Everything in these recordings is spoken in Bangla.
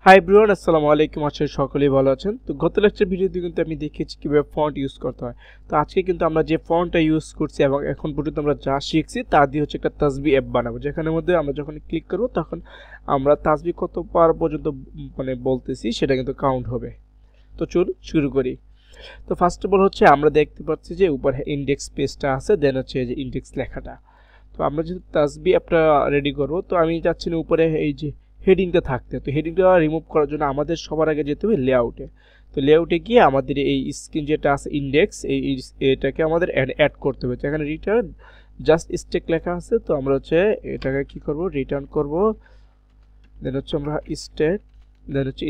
হাই এভরিওয়ান, আসসালামু আলাইকুম। আশা করি সকলেই ভালো আছেন। তো গত লেকচার ভিডিওতে কিন্তু আমি দেখিয়েছি কিভাবে ফন্ট ইউজ করতে হয়। তো আজকে কিন্তু আমরা যে ফন্টটা ইউজ করছি এবং এখন পর্যন্ত আমরা যা শিখছি তা দিয়ে হচ্ছে একটা তাসবিহ অ্যাপ বানাবো, যেখানের মধ্যে আমরা যখন ক্লিক করব তখন আমরা তাসবিহ কতবার পর্যন্ত বলতেছি সেটা কিন্তু কাউন্ট হবে। তো চলুন শুরু করি। তো ফার্স্ট অফ অল হচ্ছে আমরা দেখতে পাচ্ছি যে উপরে ইন্ডেক্স পেজটা আছে, দেন হচ্ছে যে ইন্ডেক্স লেখাটা। তো আমরা যদি তাসবিহ অ্যাপটা রেডি করব, তো আমি যাচ্ছি না উপরে এই যে হেডিংটা থাকতে। তো হেডিংটা রিমুভ করার জন্য আমাদের সবার আগে যেতে হবে লেআউটে। তো লেআউটে গিয়ে আমাদের এই স্ক্রিন যেটা আছে ইন্ডেক্স, এটাকে আমাদের অ্যাড করতে হবে। এখানে রিটার্ন জাস্ট স্টেক লেখা আছে, তো আমরা হচ্ছে এটাকে কি করব, রিটার্ন করব। দেন হচ্ছে আমরা স্টেক, দেন হচ্ছে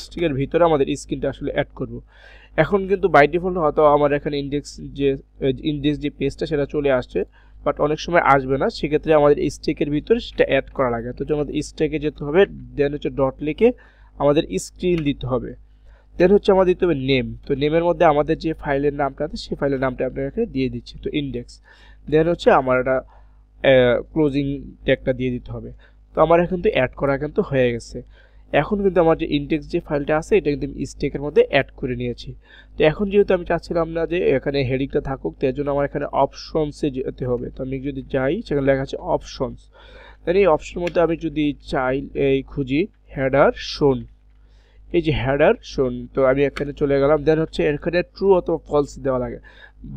স্টেকের ভিতরে আমাদের স্ক্রিনটা আসলে অ্যাড করব। এখন কিন্তু বাই ডিফল্ট হয়তো আমার এখানে ইন্ডেক্স যে পেজটা সেটা চলে আসছে, বাট অনেক সময় আসবে না। সেক্ষেত্রে আমাদের স্টেকের ভিতরে সেটা অ্যাড করা লাগে। তো আমাদের স্টেকে যেতে হবে, দেন হচ্ছে ডট লিখে আমাদের স্ক্রিন দিতে হবে। দেন হচ্ছে আমাদের দিতে হবে নেম। তো নেমের মধ্যে আমাদের যে ফাইলের নামটা আছে সেই ফাইলের নামটা আপনার এখানে দিয়ে দিচ্ছি, তো ইন্ডেক্স। দেন হচ্ছে আমার একটা ক্লোজিং ট্যাগটা দিয়ে দিতে হবে। তো আমার এখন তো অ্যাড করা কিন্তু হয়ে গেছে। এখন কিন্তু আমার যে ইন্ডেক্স যে ফাইলটা আছে এটা কিন্তু স্টেকের মধ্যে অ্যাড করে নিয়েছি। তো এখন যেহেতু আমি চাচ্ছিলাম না যে এখানে হেডিংটা থাকুক, তার জন্য আমার এখানে অপশনসে যেতে হবে। তো আমি যদি যাই, সেখানে লেখা আছে অপশনস। তাহলে এই অপশনের মধ্যে আমি যদি চাই এই খুঁজি হেডার শোন, এই যে হেডার শোন, তো আমি এখানে চলে গেলাম। দেন হচ্ছে এখানে ট্রু অথবা ফলস দেওয়া লাগে।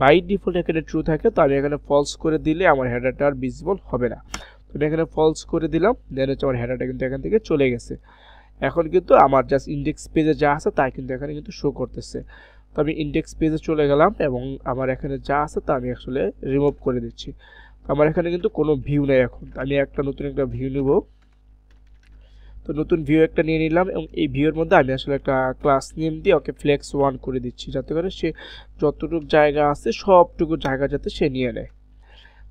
বাই ডিফল্ট এখানে ট্রু থাকে, তো আমি এখানে ফলস করে দিলে আমার হেডারটা আর ভিজিবল হবে না। তো আমি এখানে ফলস করে দিলাম। দেন হচ্ছে আমার হেডারটা কিন্তু এখান থেকে চলে গেছে। এখন কিন্তু আমার জাস্ট ইন্ডেক্স পেজে যা আছে তাই কিন্তু এখানে কিন্তু শো করতেছে। তো আমি ইন্ডেক্স পেজে চলে গেলাম এবং আমার এখানে যা আছে তা আমি আসলে রিমুভ করে দিচ্ছি। আমার এখানে কিন্তু কোনো ভিউ নেই। এখন আমি নতুন একটা ভিউ নেব। তো নতুন ভিউ একটা নিয়ে নিলাম এবং এই ভিউয়ের মধ্যে আমি আসলে একটা ক্লাস নেম দিয়ে ওকে ফ্লেক্স 1 করে দিচ্ছি, যাতে করে সে যতটুকু জায়গা আছে সবটুকু জায়গা যাতে সে নিয়ে নেয়।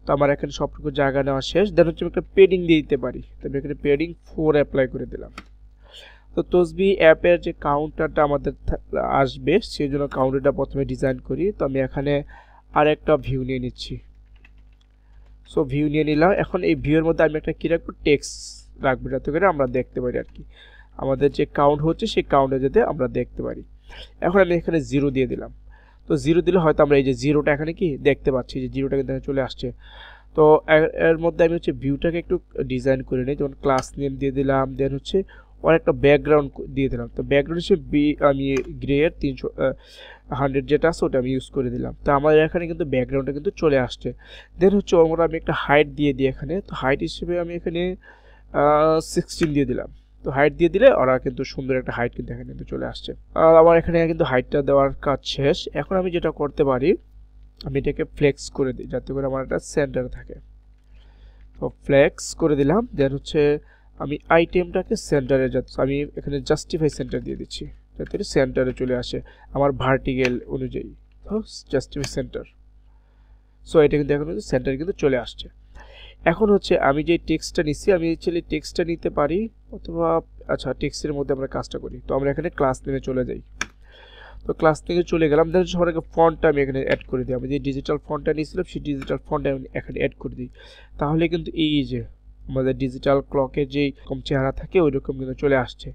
তো আমার এখানে সবটুকু জায়গা নেওয়া শেষ। দেন হচ্ছে আমি একটা পেডিং দিয়ে দিতে পারি। তো আমি এখানে পেডিং 4 অ্যাপ্লাই করে দিলাম। তো তাসবিহ অ্যাপের যে কাউন্টারটা আমাদের আসবে সেই জন্য কাউন্টারটা প্রথমে ডিজাইন করি। তো আমি এখানে আরেকটা ভিউ নিয়ে নিচ্ছি। সো ভিউ নিয়ে নিলাম। এখন এই ভিউয়ের মধ্যে আমি একটা কী রাখবো, টেক্সট রাখবো, যাতে করে আমরা দেখতে পারি আর কি আমাদের যে কাউন্ট হচ্ছে সেই কাউন্টে যাতে আমরা দেখতে পারি। এখন আমি এখানে 0 দিয়ে দিলাম। তো 0 দিলে হয়তো আমরা এই যে জিরোটা এখানে কি দেখতে পাচ্ছি, যে জিরোটা কিন্তু চলে আসছে। তো এর মধ্যে আমি হচ্ছে ভিউটাকে একটু ডিজাইন করে নিই। যেমন ক্লাস নেম দিয়ে দিলাম, দেন হচ্ছে ওর একটা ব্যাকগ্রাউন্ড দিয়ে দিলাম। তো ব্যাকগ্রাউন্ড হিসেবে আমি গ্রে এর 300 যেটা আছে ওটা আমি ইউজ করে দিলাম। তো আমার এখানে কিন্তু ব্যাকগ্রাউন্ডটা কিন্তু চলে আসছে। দেন হচ্ছে ওর আমি একটা হাইট দিয়ে দিই এখানে। তো হাইট হিসেবে আমি এখানে 16 দিয়ে দিলাম। তো হাইট দিয়ে দিলে ওরা কিন্তু সুন্দর একটা হাইট কিন্তু এখানে কিন্তু চলে আসছে। আমার এখানে কিন্তু হাইটটা দেওয়ার কাজ শেষ। এখন আমি যেটা করতে পারি, আমি এটাকে ফ্লেক্স করে দিই যাতে করে আমার একটা সেন্টারে থাকে। তো ফ্লেক্স করে দিলাম। দেন হচ্ছে আমি আইটেমটাকে সেন্টারে আমি এখানে জাস্টিফাই সেন্টার দিয়ে দিচ্ছি, যাতে সেন্টারে চলে আসে আমার ভার্টিক্যাল অনুযায়ী। তো জাস্টিফাই সেন্টার। সো এটা কিন্তু এখন সেন্টারে কিন্তু চলে আসছে। এখন হচ্ছে আমি যে টেক্সটটা নিচ্ছি, আমি অ্যাকচুয়ালি টেক্সটটা নিতে পারি অথবা আচ্ছা টেক্সটের মধ্যে আমরা কাজটা করি। তো আমরা এখানে ক্লাস নেমে চলে যাই। তো ক্লাস থেকে চলে গেলাম। দেন সবার আগে ফন্টটা আমি এখানে অ্যাড করে দিই। আমি যে ডিজিটাল ফন্টটা নিয়েছিলাম সেই ডিজিটাল ফন্টটা আমি এখানে অ্যাড করে দিই। তাহলে কিন্তু এই যে আমাদের ডিজিটাল ক্লকের যেই কম চেহারা থাকে ওই রকম কিন্তু চলে আসছে।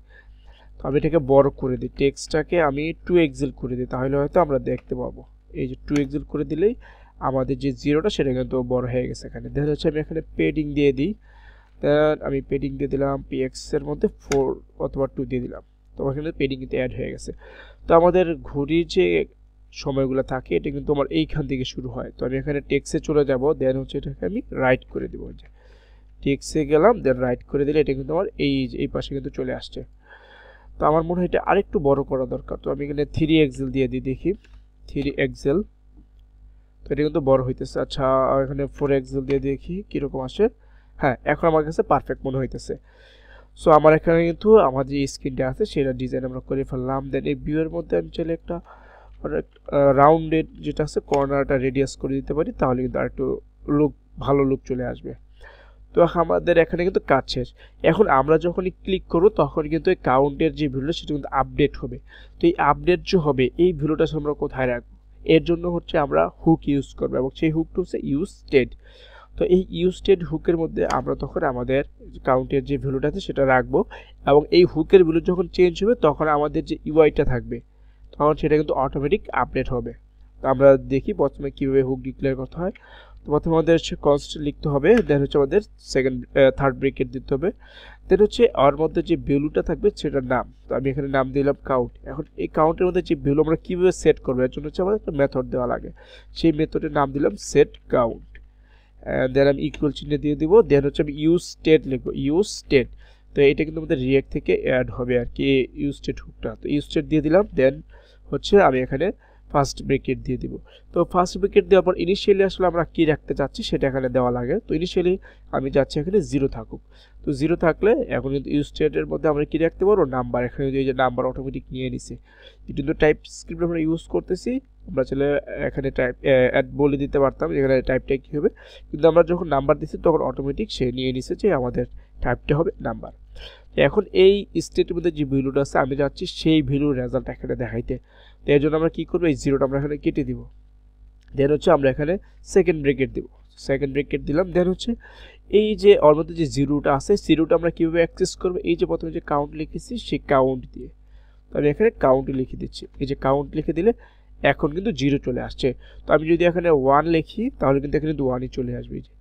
তো আমি এটাকে বড় করে দিই, টেক্সটটাকে আমি 2 এক্সেল করে দিই, তাহলে হয়তো আমরা দেখতে পাবো। এই যে 2 এক্সেল করে দিলেই আমাদের যে জিরোটা সেটা কিন্তু বড় হয়ে গেছে এখানে। দেখা যাচ্ছে আমি এখানে পেডিং দিয়ে দিই। দেন আমি পেডিং দিয়ে দিলাম পিএক্স এর মধ্যে 4 অথবা 2 দিয়ে দিলাম। তো এখানে পেডিং কিন্তু অ্যাড হয়ে গেছে। তো আমাদের ঘড়ির যে সময়গুলো থাকে এটা কিন্তু আমার এইখান থেকে শুরু হয়। তো আমি এখানে টেক্সটে চলে যাব। দেন হচ্ছে এটাকে আমি রাইট করে দেবো। যে টেক্সটে গেলাম, দেন রাইট করে দিলে এটা কিন্তু আমার এই পাশে কিন্তু চলে আসছে। তো আমার মনে হয় এটা আরেকটু বড় করা দরকার। তো আমি এখানে 3 এক্সেল দিয়ে দিই, দেখি 3 এক্সেল। তো এটা কিন্তু বড় হইতেছে। আচ্ছা এখানে 4 এক্সেল দিয়ে দেখি কীরকম আসে। হ্যাঁ, এখন আমার কাছে পারফেক্ট মনে হইতেছে। সো আমার এখানে কিন্তু আমার যে স্ক্রিনটা আছে সেটা ডিজাইন আমরা করে ফেললাম। দেন এই ভিউয়ের মধ্যে আমি চাইলে একটা রাউন্ডেড যেটা আছে কর্নারটা রেডিয়াস করে দিতে পারি, তাহলে কিন্তু আরেকটু ভালো লুক চলে আসবে। তো আমাদের এখানে কিন্তু কাজ শেষ। এখন আমরা যখনই ক্লিক করব তখন কিন্তু এই কাউন্টের যে ভ্যালুটা সেটা কিন্তু আপডেট হবে। তো এই আপডেট যে হবে এই ভ্যালুটা আমরা কোথায় রাখবো, এর জন্য হচ্ছে আমরা হুক ইউজ করবো এবং সেই হুকটা হচ্ছে ইউজ স্টেট। তো এই ইউজ স্টেট হুকের মধ্যে আমরা তখন আমাদের কাউন্টের যে ভ্যালুটা আছে সেটা রাখবো, এবং এই হুকের ভ্যালু যখন চেঞ্জ হবে তখন আমাদের যে ইউআইটা থাকবে তখন সেটা কিন্তু অটোমেটিক আপডেট হবে। তো আমরা দেখি প্রথমে কীভাবে হুক ডিক্লেয়ার করতে হয়। তো প্রথমে আমাদের হচ্ছে কনস্ট্যান্ট লিখতে হবে, দেন হচ্ছে আমাদের থার্ড ব্রেকেট দিতে হবে, দেন হচ্ছে ওর মধ্যে যে ভ্যালুটা থাকবে সেটার নাম। তো আমি এখানে নাম দিলাম কাউন্ট। এখন এই কাউন্টের মধ্যে যে ভ্যালু আমরা কীভাবে সেট করবো এর জন্য হচ্ছে আমাদের একটা মেথড দেওয়া লাগে, সেই মেথডের নাম দিলাম সেট কাউন্ট। দেন আমি ইকুয়াল চিহ্ন দিয়ে দিব, দেন হচ্ছে আমি ইউজ স্টেট লিখবো, ইউজ স্টেট। তো এটা কিন্তু আমাদের রিয়েক্ট থেকে অ্যাড হবে আর কি ইউজ স্টেট হুকটা। তো ইউজ স্টেট দিয়ে দিলাম, দেন হচ্ছে আমি এখানে ফার্স্ট ব্রেকেট দিয়ে দিব। তো ফার্স্ট ব্রেকেট দেওয়ার পর ইনিশিয়ালি আসলে আমরা কী রাখতে চাচ্ছি সেটা এখানে দেওয়া লাগে। তো ইনিশিয়ালি আমি যাচ্ছি এখানে 0 থাকুক। তো 0 থাকলে এখন কিন্তু ইউজ স্টেটের মধ্যে আমরা কী রাখতে পারবো, নাম্বার। এখানে এই যে নাম্বার অটোমেটিক নিয়ে নিছে, কিন্তু টাইপ স্ক্রিপ্ট আমরা ইউজ করতেছি, আমরা চাইলে এখানে টাইপ অ্যাড বলে দিতে পারতাম এখানে টাইপটা কী হবে, কিন্তু আমরা যখন নাম্বার দিচ্ছি তখন অটোমেটিক সে নিয়ে নিছে যে আমাদের টাইপটা হবে নাম্বার। এখন এই স্টেটের মধ্যে যে ভ্যালুটা আছে আমি যাচ্ছি সেই ভ্যালুর রেজাল্ট এখানে দেখাইতে। তো এর জন্য আমরা কী করবো, এই 0টা আমরা এখানে কেটে দিব, দেন হচ্ছে আমরা এখানে সেকেন্ড ব্রেকেট দিব, সেকেন্ড ব্রেকেট দিলাম, দেন হচ্ছে এই যে ওর মধ্যে যে 0টা আছে 0টা আমরা কীভাবে অ্যাক্সেস করবো, এই যে প্রথমে যে কাউন্ট লিখেছি সেই কাউন্ট দিয়ে। তো আমি এখানে কাউন্ট লিখে দিচ্ছি, এই যে কাউন্ট লিখে দিলে এখন কিন্তু 0 চলে আসছে। তো আমি যদি এখানে 1 লিখি তাহলে কিন্তু এখানে কিন্তু 1ই চলে আসবে, এই যে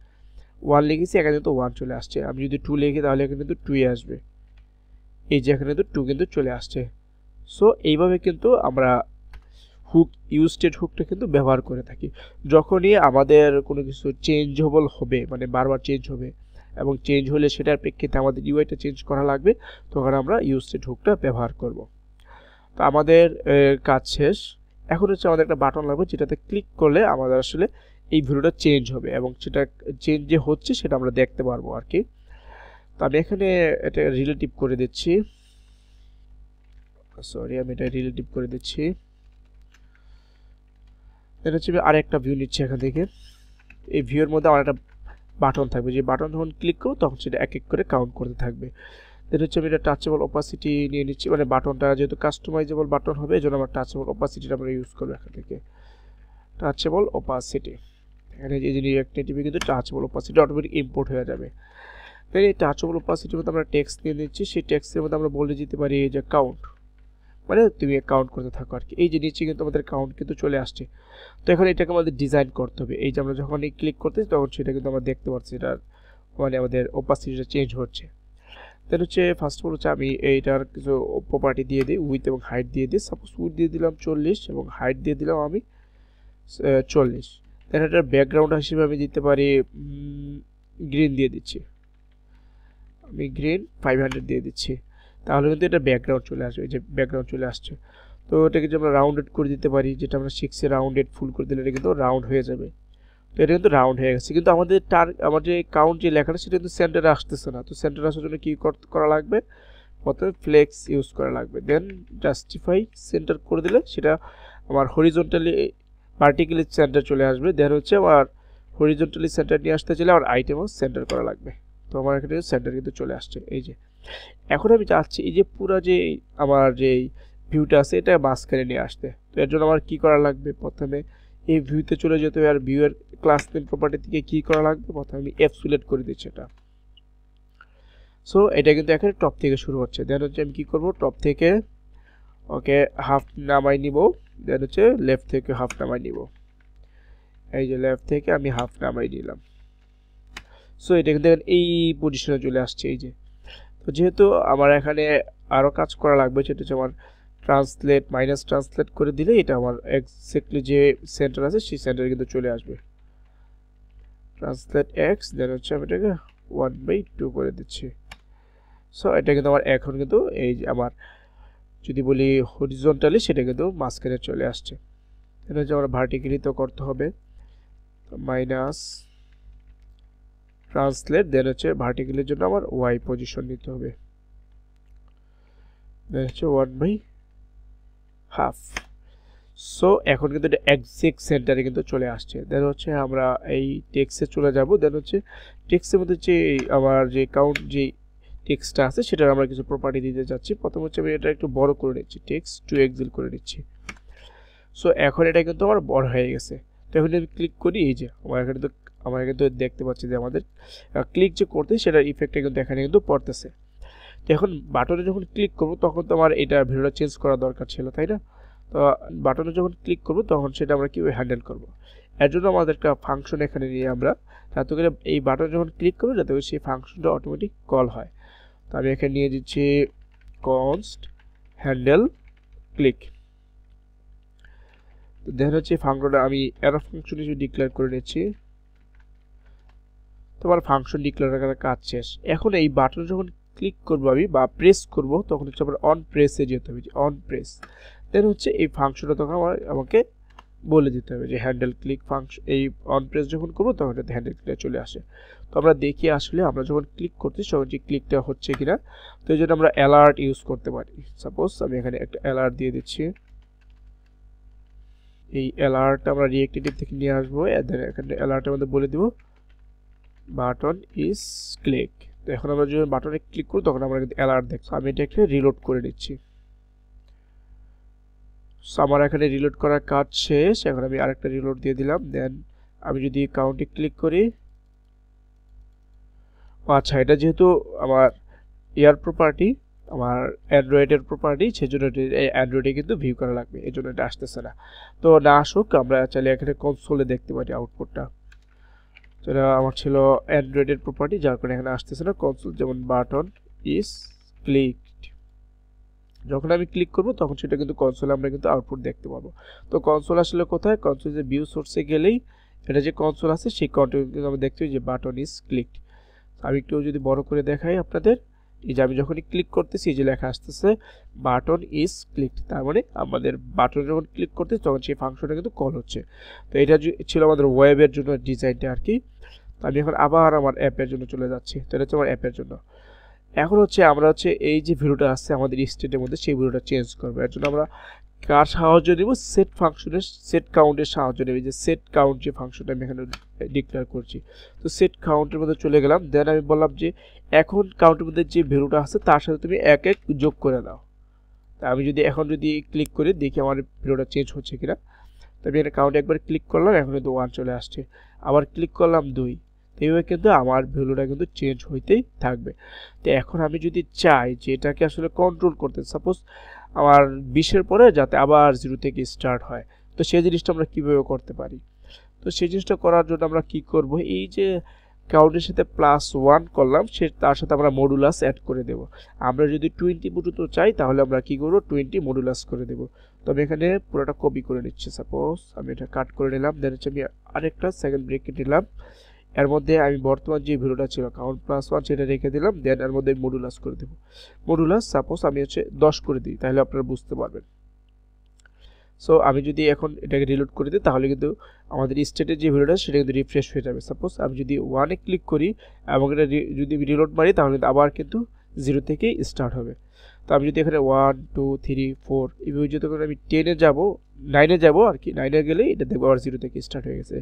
1 লিখেছি এখানে কিন্তু 1 চলে আসছে। আমি যদি 2 লিখি তাহলে এখানে কিন্তু 2 আসবে, এই যে এখানে কিন্তু 2 কিন্তু চলে আসছে। সো এইভাবে কিন্তু আমরা হুক ইউজ স্টেট হুকটা কিন্তু ব্যবহার করে থাকি। যখনই আমাদের কোনো কিছু চেঞ্জেবল হবে, মানে বারবার চেঞ্জ হবে এবং চেঞ্জ হলে সেটার প্রেক্ষিতে আমাদের ইউআইটা চেঞ্জ করা লাগবে, তখন আমরা ইউজ স্টেট হুকটা ব্যবহার করব। তো আমাদের কাজ শেষ। এখন হচ্ছে আমাদের একটা বাটন লাগবে যেটাতে ক্লিক করলে আমাদের আসলে এই ভ্যালুটা চেঞ্জ হবে এবং সেটা চেঞ্জ যে হচ্ছে সেটা আমরা দেখতে পারবো আর কি। তো আমি এখানে এটা রিলেটিভ করে দিচ্ছি, সরি আমি এটা রিলেটিভ করে দিচ্ছি। এটা হচ্ছে আমি আরেকটা ভিউ নিচ্ছি এখান থেকে। এই ভিউয়ের মধ্যে আমার একটা বাটন থাকবে, যে বাটন যখন ক্লিক করবো তখন সেটা এক এক করে কাউন্ট করতে থাকবে। দেন হচ্ছে আমি এটা টাচেবল অপাসিটি নিয়ে নিচ্ছি, মানে বাটনটা যেহেতু কাস্টমাইজেবল বাটন হবে এই জন্য আমার টাচেবল অপাসিটিটা আমরা ইউজ করবো এখান থেকে। টাচেবল অপাসিটি, এখানে এই যে রিঅ্যাক্ট নেটিভে কিন্তু টাচেবল অপাসিটি অটোমেটিক ইম্পোর্ট হয়ে যাবে। দেন এই টাচেবল অপাসিটির মধ্যে আমরা টেক্সট নিয়ে নিচ্ছি, সেই টেক্সটের মধ্যে আমরা বলে দিতে পারি যে কাউন্ট, মানে তুমি কাউন্ট করতে থাকো আর কি। এই যে নিচে কিন্তু আমাদের কাউন্ট কিন্তু চলে আসছে। তো এখন এটাকে আমাদের ডিজাইন করতে হবে, এই যে আমরা যখন এই ক্লিক করতেছি তখন সেটা কিন্তু আমরা দেখতে পাচ্ছি এটার মানে আমাদের অপাসিটিটা চেঞ্জ হচ্ছে। দেন হচ্ছে ফার্স্ট অফ অল হচ্ছে আমি এইটার কিছু প্রপার্টি দিয়ে দিই, উইথ এবং হাইট দিয়ে দিই। সাপোজ উইথ দিয়ে দিলাম 40 এবং হাইট দিয়ে দিলাম আমি 40। দেন এটার ব্যাকগ্রাউন্ড হিসেবে আমি দিতে পারি গ্রিন দিয়ে দিচ্ছি, আমি গ্রিন 500 দিয়ে দিচ্ছি, তাহলে কিন্তু এটা ব্যাকগ্রাউন্ড চলে আসবে, এই যে ব্যাকগ্রাউন্ড চলে আসছে। তো এটাকে যে আমরা রাউন্ডেড করে দিতে পারি, যেটা আমরা শিখছি রাউন্ডেড ফুল করে দিলে এটা কিন্তু রাউন্ড হয়ে যাবে। তো এটা কিন্তু রাউন্ড হয়ে গেছে, কিন্তু আমাদের আমার যে কাউন্ট যে লেখাটা সেটা কিন্তু সেন্টারে আসতেছে না। তো সেন্টারে আসার জন্য কী করা লাগবে, প্রথমে ফ্লেক্স ইউজ করা লাগবে, দেন জাস্টিফাই সেন্টার করে দিলে সেটা আমার হরিজন্টালি ভার্টিক্যালি সেন্টার চলে আসবে। দেন হচ্ছে আমার হরিজন্টালি সেন্টার নিয়ে আসতে চাইলে আমার আইটেমও সেন্টার করা লাগবে। তো আমার এখানে সেন্টার কিন্তু চলে আসছে। এই যে এখন আমি চাচ্ছি এই যে পুরো যে আমার যে ভিউটা আছে এটা মাঝখানে নিয়ে আসতে। তো এর জন্য আমার কী করা লাগবে, প্রথমে এই ভিউতে চলে যেতে হবে, আর ভিউয়ের ক্লাস নেম প্রপার্টি থেকে কী করা লাগবে, প্রথমে আমি এফ সিলেক্ট করে দিচ্ছি এটা। সো এটা কিন্তু এখানে টপ থেকে শুরু হচ্ছে। দেন হচ্ছে আমি কী করবো, টপ থেকে ওকে হাফ নামাই নিব, দেন হচ্ছে লেফট থেকে হাফ নামাই নিব, এই যে লেফট থেকে আমি হাফ নামাই নিলাম। সো এটা কিন্তু এই পজিশনে চলে আসছে। এই যে তো যেহেতু আমার এখানে আরও কাজ করা লাগবে, সেটা হচ্ছে আমার ট্রান্সলেট মাইনাস ট্রান্সলেট করে দিলে এটা আমার এক্স্যাক্টলি যে সেন্টার আছে সেই সেন্টারে কিন্তু চলে আসবে। ট্রান্সলেট এক্স, দেন হচ্ছে আমি এটাকে 1/2 করে দিচ্ছি। সো এটা কিন্তু আমার এখন কিন্তু এই যে আমার যদি বলি হরিজন্টালি সেটা কিন্তু মাঝখানে চলে আসছে। এটা হচ্ছে আমার ভার্টিক্যালি তো করতে হবে, মাইনাস ট্রান্সলেট, দেন হচ্ছে ভার্টিক্যালের জন্য আমার ওয়াই পজিশন নিতে হবে, দেন হচ্ছে 1/2। সো এখন কিন্তু এটা এক্সাক্ট সেন্টারে কিন্তু চলে আসছে। দেন হচ্ছে আমরা এই টেক্সটে চলে যাব, দেন হচ্ছে টেক্সটের মধ্যে যে আমার যে কাউন্ট যে টেক্সটটা আছে সেটার আমরা কিছু প্রপার্টি দিতে যাচ্ছি। প্রথম হচ্ছে আমি এটা একটু বড় করে নিচ্ছি, টেক্সট টু এক্সেল করে নিচ্ছি। সো এখন এটা কিন্তু আমার বড় হয়ে গেছে। তো এখন আমি ক্লিক করি, এই যে আমার এখানে তো আমরা কিন্তু দেখতে পাচ্ছি যে আমাদের ক্লিক যে করতে সেটার ইফেক্টটা কিন্তু এখানে কিন্তু পড়তেছে। তো এখন বাটনে যখন ক্লিক করব তখন তো আমার এটা ভিডিওটা চেঞ্জ করা দরকার ছিল, তাই না? তো বাটনে যখন ক্লিক করব তখন সেটা আমরা কীভাবে হ্যান্ডেল করব, এর জন্য আমাদের একটা ফাংশন এখানে নিয়ে আমরা যাতে করে এই বাটনে যখন ক্লিক করব যাতে করে সেই ফাংশনটা অটোমেটিক কল হয়। তো আমি এখানে নিয়ে দিচ্ছি কনস্ট হ্যান্ডেল ক্লিক। তো দেখা যাচ্ছে ফাংশনটা আমি অ্যারো ফাংশন হিসেবে ডিক্লেয়ার করে নিচ্ছি। তোমার ফাংশন ডিক্লেয়ার করার কাজ শেষ। এখন এই বাটনে যখন ক্লিক করব আমি বা প্রেস করব তখন হচ্ছে আমার অন প্রেসে যেতে হবে, যে অন প্রেস। দেন হচ্ছে এই ফাংশনটা তখন আমাকে বলে দিতে হবে যে হ্যান্ডেল ক্লিক ফাংশন, এই অন প্রেস যখন করবো তখন এটাতে হ্যান্ডেল ক্লিক চলে আসে। তো আমরা দেখি আসলে আমরা যখন ক্লিক করছি তখন যে ক্লিকটা হচ্ছে কিনা। তো এই জন্য আমরা অ্যালার্ট ইউজ করতে পারি। সাপোজ আমি এখানে একটা অ্যালার্ট দিয়ে দিচ্ছি, এই অ্যালার্ট আমরা রিঅ্যাক্টিভ থেকে নিয়ে আসবো। দেন এখানে অ্যালার্টের মধ্যে বলে দিব বাটন ইজ ক্লিক। তো এখন আমরা যখন বাটনে ক্লিক করি তখন আমরা কিন্তু অ্যালার্ট দেখছি। আমি এটা একটা রিলোড করে নিচ্ছি। সো আমার এখানে রিলোড করার কাজ শেষ। এখন আমি আরেকটা রিলোড দিয়ে দিলাম। দেন আমি যদি কাউন্টে ক্লিক করি, আচ্ছা এটা যেহেতু আমার এয়ার প্রপার্টি, আমার অ্যান্ড্রয়েডের প্রপার্টি, সেজন্য অ্যান্ড্রয়েডে কিন্তু ভিউ করা লাগবে, এই জন্য এটা আসতেছে না। তো না আসুক, আমরা চাইলে এখানে কনসোলে দেখতে পারি আউটপুটটা। যেটা আমার ছিল অ্যান্ড্রয়েডের প্রপার্টি, যার কারণে এখানে আসতেছে না কনসোল। যেমন বাটন ইজ ক্লিকড, যখন আমি ক্লিক করব তখন সেটা কিন্তু কনসোলে আমরা কিন্তু আউটপুট দেখতে পাবো। তো কনসোল আসলে কোথায়? কনসোল যে ভিউ সোর্সে গেলেই এটা যে কনসোল আছে সেই কন্টেন্ট কিন্তু আমরা দেখতে পাই যে বাটন ইজ ক্লিকড। আমি একটু যদি বড় করে দেখাই আপনাদের, এই যে আমি যখনই ক্লিক করতেছি এই যে লেখা আসতেছে বাটন ইজ ক্লিকড, তার মানে আমাদের বাটন যখন ক্লিক করতেছি তখন সেই ফাংশনটা কিন্তু কল হচ্ছে। তো এটা ছিল আমাদের ওয়েবের জন্য ডিজাইনটা আর কি। তো আমি এখন আবার আমার অ্যাপের জন্য চলে যাচ্ছি। তো এটা হচ্ছে আমার অ্যাপের জন্য। এখন হচ্ছে আমরা হচ্ছে এই যে ভিডিওটা আছে আমাদের স্টেটের মধ্যে সেই ভিডিওটা চেঞ্জ করবো। এর জন্য আমরা কার সাহায্য নেব? সেট ফাংশনের সেট কাউন্টের সাহায্য নেব। যে সেট কাউন্ট যে ফাংশনটা আমি এখানে ডিক্লেয়ার করছি, তো সেট কাউন্টের মধ্যে চলে গেলাম। দেন আমি বললাম যে এখন কাউন্টের মধ্যে যে ভিডিওটা আছে তার সাথে তুমি এক এক যোগ করে দাও। তা আমি যদি এখন ক্লিক করি দেখি আমার ভিডিওটা চেঞ্জ হচ্ছে কিনা। তো আমি এটা কাউন্টে একবার ক্লিক করলাম, এখন কিন্তু 1 চলে আসছে। আবার ক্লিক করলাম 2, এইভাবে কিন্তু আমার ভ্যালুটা কিন্তু চেঞ্জ হইতেই থাকবে। তো এখন আমি যদি চাই যে এটাকে আসলে কন্ট্রোল করতে, সাপোজ আমার 20-এর পরে যাতে আবার 0 থেকে স্টার্ট হয়, তো সেই জিনিসটা আমরা কীভাবে করতে পারি? তো সেই জিনিসটা করার জন্য আমরা কি করব, এই যে কাউন্টের সাথে +1 করলাম তার সাথে আমরা মডুলাস অ্যাড করে দেব। আমরা যদি 20 পর্যন্ত চাই তাহলে আমরা কি করব, 20 মডুলাস করে দেব। তবে এখানে পুরোটা কপি করে নিচ্ছি। সাপোজ আমি এটা কাট করে নিলাম, দেন হচ্ছে আমি আরেকটা সেকেন্ড ব্রেকেট নিলাম। এর মধ্যে আমি বর্তমান যে ভিডিওটা ছিল কাউন্ট +1 সেটা রেখে দিলাম। দেন এর মধ্যে মডুলাস করে দেব। মডুলাস সাপোজ আমি হচ্ছে 10 করে দিই, তাহলে আপনারা বুঝতে পারবেন। সো আমি যদি এখন এটাকে রিলোড করে দিই তাহলে কিন্তু আমাদের স্টেটের যে ভিডিওটা সেটা কিন্তু রিফ্রেশ হয়ে যাবে। সাপোজ আমি যদি 1-এ ক্লিক করি এবং এটা যদি রিলোড মারি তাহলে কিন্তু আবার কিন্তু 0 থেকেই স্টার্ট হবে। তো আমি যদি এখানে 1 2 3 4 এইভাবে যদি আমি 10-এ যাব, 9-এ যাব আর কি, 9-এ গেলে এটা দেখবো আবার 0 থেকে স্টার্ট হয়ে গেছে।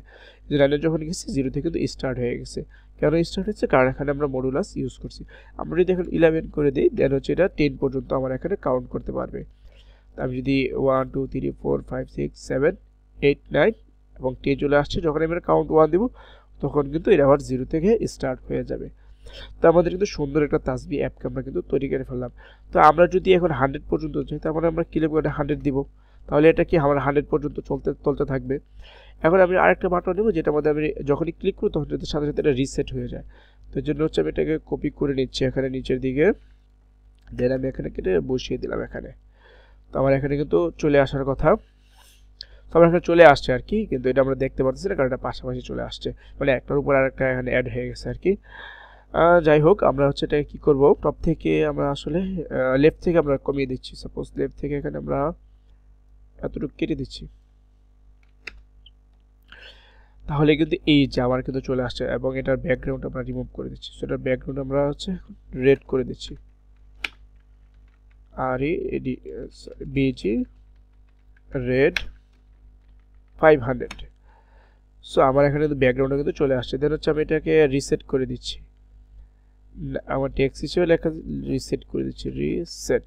যে 9-এ যখন গেছি 0 থেকে কিন্তু স্টার্ট হয়ে গেছে। কেন স্টার্ট হচ্ছে? কারণ এখানে আমরা মডুলাস ইউজ করছি। আমরা যদি এখন 11 করে দিই দেন হচ্ছে এটা 10 পর্যন্ত আমার এখানে কাউন্ট করতে পারবে। আমি যদি 1 2 3 4 5 6 7 8 9 এবং 10 চলে আসছে, যখন আমি কাউন্ট 1 দিব তখন কিন্তু এটা আবার 0 থেকে স্টার্ট হয়ে যাবে। তো আমাদের কিন্তু সুন্দর একটা তাসবি অ্যাপকে আমরা কিন্তু তৈরি করে ফেললাম। তো আমরা যদি এখন 100 পর্যন্ত চাই তার মানে আমরা ক্লিক করে 100 দিব, তাহলে এটা কি আমার 100 পর্যন্ত চলতে থাকবে। এখন আমি আরেকটা বাটন নেব যেটার মধ্যে আমি যখনই ক্লিক করি তখন সাথে সাথে এটা রিসেট হয়ে যায়। তো এর জন্য হচ্ছে আমি এটাকে কপি করে নিচ্ছি এখানে নিচের দিকে, দেন আমি এখানে কেটে বসিয়ে দিলাম এখানে। তো আমার এখানে কিন্তু চলে আসার কথা, তো আমার এখানে চলে আসছে আর কি, কিন্তু এটা আমরা দেখতে পাচ্ছি না কারণ এটা পাশাপাশি চলে আসছে, মানে একটার উপর আরেকটা এখানে অ্যাড হয়ে গেছে আর কি। যাই হোক, আমরা হচ্ছে এটা কি করব, টপ থেকে আমরা আসলে লেফট থেকে আমরা কমিয়ে দিচ্ছি। সাপোজ লেফট থেকে এখানে আমরা এতটুকু কেটে দিচ্ছি, তাহলে কিন্তু এই যে আমার কিন্তু চলে আসছে এবং এটার ব্যাকগ্রাউন্ড আমরা রিমুভ করে দিচ্ছি। সেটার ব্যাকগ্রাউন্ড আমরা হচ্ছে রেড করে দিচ্ছি, RED রেড 500। সো আমার এখানে কিন্তু ব্যাকগ্রাউন্ডে কিন্তু চলে আসছে। দেন হচ্ছে আমি এটাকে রিসেট করে দিচ্ছি, আমার টেক্সট হিসেবে লেখা রিসেট করে দিচ্ছি, রিসেট।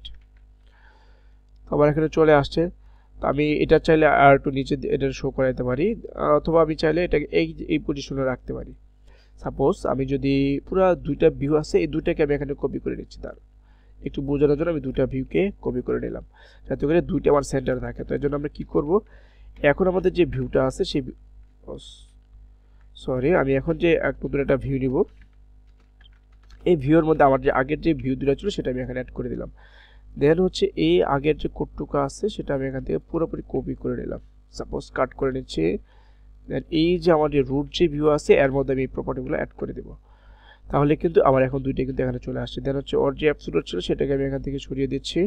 আমার এখানে চলে আসছে। তো আমি এটা চাইলে আর একটু নিচে এটা শো করাইতে পারি, অথবা আমি চাইলে এটাকে এই পজিশনে রাখতে পারি। সাপোজ আমি যদি পুরো দুইটা ভিউ আছে, এই দুইটাকে আমি এখানে কপি করে নিচ্ছি। তার একটু বোঝানোর জন্য আমি দুইটা ভিউকে কপি করে নিলাম, যাতে করে দুইটা আমার সেন্টার থাকে। তো এর জন্য আমরা কি করব, এখন আমাদের যে ভিউটা আছে সেই আমি এখন যে নতুন একটা ভিউ নিব। এই ভিউর মধ্যে আমার যে আগের যে ভিউ দুটো ছিল সেটা আমি এখানে অ্যাড করে দিলাম। দেন হচ্ছে এই আগের যে কোডটুকু আছে সেটা আমি এখান থেকে পুরোপুরি কপি করে নিলাম, সাপোজ কাট করে নিচ্ছি। দেন এই যে আমার যে রুট যে ভিউ আছে এর মধ্যে আমি এই প্রপার্টিগুলো অ্যাড করে দেব। তাহলে কিন্তু আমার এখন দুইটা কিন্তু এখানে চলে আসছে। দেন হচ্ছে ওর যে অ্যাবসোলুট ছিল সেটাকে আমি এখান থেকে সরিয়ে দিচ্ছি।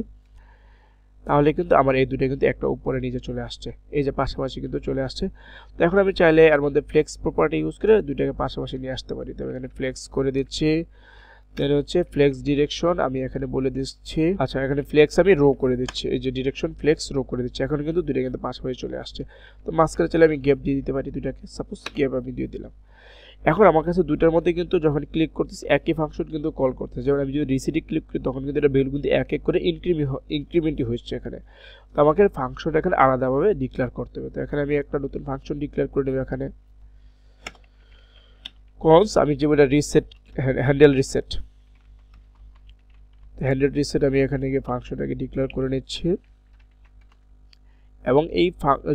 তাহলে কিন্তু আমার এই দুটো কিন্তু একটা উপরে নিচে চলে আসছে, এই যে পাশাপাশি কিন্তু চলে আসছে। তো এখন আমি চাইলে এর মধ্যে ফ্লেক্স প্রপার্টি ইউজ করে দুইটাকে পাশাপাশি নিয়ে আসতে পারি। তো এখানে ফ্লেক্স করে দিচ্ছি। দেন হচ্ছে ফ্লেক্স ডিরেকশন আমি এখানে বলে দিচ্ছি, আচ্ছা এখানে ফ্লেক্স আমি রো করে দিচ্ছি, এই যে ডিরেকশন ফ্লেক্স রো করে দিচ্ছি। এখন কিন্তু দুইটা কিন্তু পাশাপাশি চলে আসছে। তো মাঝখানে চাইলে আমি গ্যাপ দিয়ে দিতে পারি দুইটাকে, সাপোজ গ্যাপ আমি দিয়ে দিলাম। এখন আমার কাছে দুইটার মধ্যে কিন্তু যখন ক্লিক করতেছি একই ফাংশন কিন্তু কল করতেছে। যেমন আমি যদি রিসেটে ক্লিক করি তখন কিন্তু এটা ভ্যালু কিন্তু এক এক করে ইনক্রিমেন্টই হচ্ছে এখানে। তো আমাকে ফাংশনটা এখানে আলাদাভাবে ডিক্লেয়ার করতে হবে। তো এখানে আমি একটা নতুন ফাংশন ডিক্লেয়ার করে দেবো এখানে কলস, আমি যেটা রিসেট হ্যান্ডেল রিসেট আমি এখানে গিয়ে ফাংশনটাকে ডিক্লেয়ার করে নিচ্ছি। এবং এই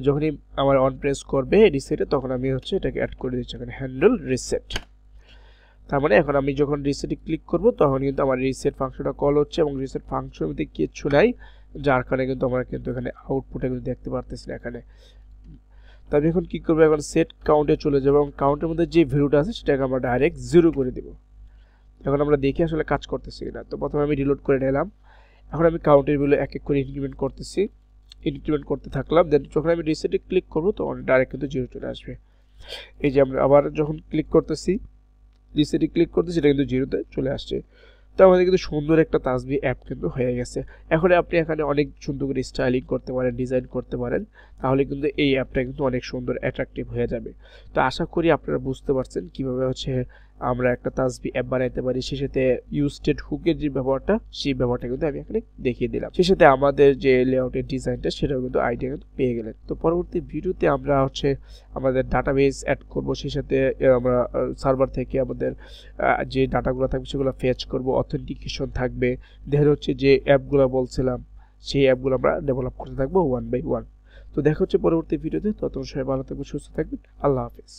যখনই আমার অন প্রেস করবে রিসেটে তখন আমি হচ্ছে এটাকে অ্যাড করে দিচ্ছি এখানে হ্যান্ডেল রিসেট। তার মানে এখন আমি যখন রিসেটে ক্লিক করব তখন কিন্তু আমার রিসেট ফাংশনটা কল হচ্ছে এবং রিসেট ফাংশনের মধ্যে কিছু নাই, যার কারণে কিন্তু আমরা কিন্তু এখানে আউটপুটে কিন্তু দেখতে পারতেছি না এখানে। তো আমি এখন কি করবো, এখন সেট কাউন্টে চলে যাবো এবং কাউন্টের মধ্যে যে ভ্যালুটা আছে সেটাকে আমরা ডাইরেক্ট 0 করে দেব। এখন আমরা দেখি আসলে কাজ করতেছি কিনা। তো প্রথমে আমি রিলোড করে নিলাম। এখন আমি কাউন্টের ভ্যালু এক এক করে ইনক্রিমেন্ট করতে থাকলাম। দেন যখন আমি রিসেটে ক্লিক করবো তখন ডাইরেক্ট কিন্তু 0 চলে আসবে। এই যে আমরা আবার যখন ক্লিক করতেছি রিসেটে ক্লিক করতেছি এটা কিন্তু 0-তে চলে আসছে। তো আমাদের কিন্তু সুন্দর একটা তাসবিহ অ্যাপ কিন্তু হয়ে গেছে। এখন আপনি এখানে অনেক সুন্দর করে স্টাইলিং করতে পারেন, ডিজাইন করতে পারেন, তাহলে কিন্তু এই অ্যাপটা কিন্তু অনেক সুন্দর অ্যাট্রাকটিভ হয়ে যাবে। তো আশা করি আপনারা বুঝতে পারছেন কিভাবে হচ্ছে আমরা একটা তাসবিহ অ্যাপ বানাইতে পারি। সেই সাথে ইউস্টেড হুকের যে ব্যবহারটা সেই ব্যবহারটা কিন্তু আমি এখানে দেখিয়ে দিলাম। সেই সাথে আমাদের যে লেআউটের ডিজাইনটা সেটাও কিন্তু আইডিয়া কিন্তু পেয়ে গেলেন। তো পরবর্তী ভিডিওতে আমরা হচ্ছে আমাদের ডাটাবেস অ্যাড করব, সেই সাথে আমরা সার্ভার থেকে আমাদের যে ডাটাগুলো থাকবে সেগুলো ফেচ করব, অথেন্টিকেশন থাকবে, দেন হচ্ছে যে অ্যাপগুলো বলছিলাম সেই অ্যাপগুলো আমরা ডেভেলপ করতে থাকবো 1 বাই 1। তো দেখা হচ্ছে পরবর্তী ভিডিওতে। ততক্ষণ সবাই ভালো থাকবেন, সুস্থ থাকবেন। আল্লাহ হাফেজ।